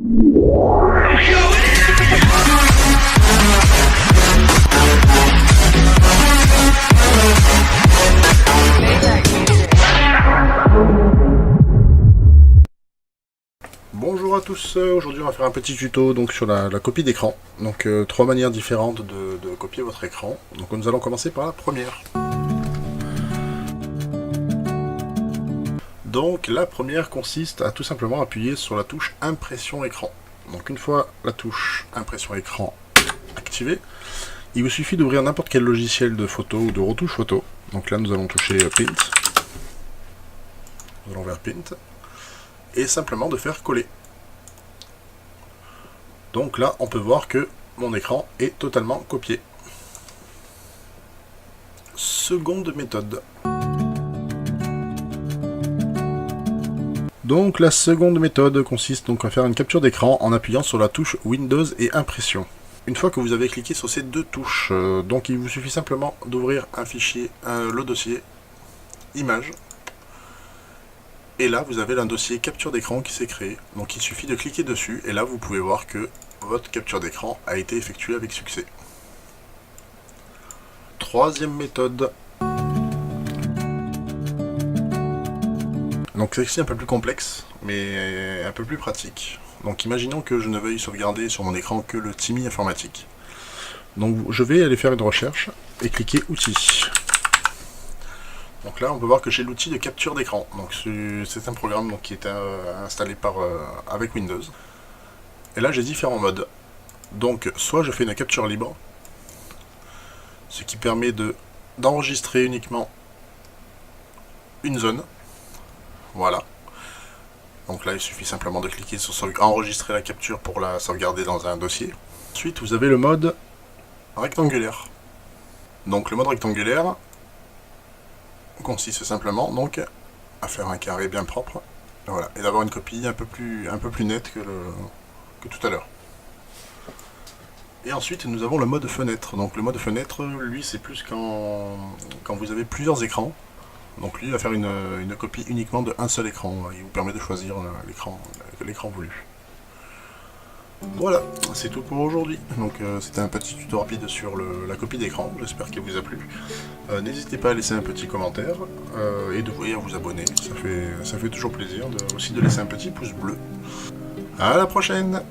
Bonjour à tous, aujourd'hui on va faire un petit tuto donc, sur la copie d'écran. Donc 3 manières différentes de copier votre écran. Donc nous allons commencer par la première. Donc la première consiste à tout simplement appuyer sur la touche impression écran. Donc une fois la touche impression écran activée, il vous suffit d'ouvrir n'importe quel logiciel de photo ou de retouche photo. Donc là nous allons toucher Paint. Nous allons vers Paint. Et simplement de faire coller. Donc là, on peut voir que mon écran est totalement copié. Seconde méthode. Donc la seconde méthode consiste donc à faire une capture d'écran en appuyant sur la touche Windows et Impression. Une fois que vous avez cliqué sur ces deux touches, donc il vous suffit simplement d'ouvrir un fichier, le dossier Images. Et là, vous avez un dossier capture d'écran qui s'est créé. Donc il suffit de cliquer dessus et là, vous pouvez voir que votre capture d'écran a été effectuée avec succès. Troisième méthode. Donc celle-ci un peu plus complexe, mais un peu plus pratique. Donc imaginons que je ne veuille sauvegarder sur mon écran que le TIMI informatique. Donc je vais aller faire une recherche et cliquer Outils. Donc là, on peut voir que j'ai l'outil de capture d'écran. Donc c'est un programme donc, qui est installé avec Windows. Et là, j'ai différents modes. Donc, soit je fais une capture libre, ce qui permet d'enregistrer uniquement une zone. Voilà. Donc là, il suffit simplement de cliquer sur enregistrer la capture pour la sauvegarder dans un dossier. Ensuite, vous avez le mode rectangulaire. Donc le mode rectangulaire consiste simplement donc à faire un carré bien propre, voilà, et d'avoir une copie un peu plus nette que tout à l'heure. Et ensuite nous avons le mode fenêtre. Donc le mode fenêtre, lui, c'est plus quand vous avez plusieurs écrans. Donc lui, il va faire une copie uniquement d'un seul écran. Il vous permet de choisir l'écran voulu. Voilà, c'est tout pour aujourd'hui. Donc c'était un petit tuto rapide sur la copie d'écran, j'espère qu'il vous a plu. N'hésitez pas à laisser un petit commentaire et à vous abonner, ça fait toujours plaisir aussi de laisser un petit pouce bleu. À la prochaine!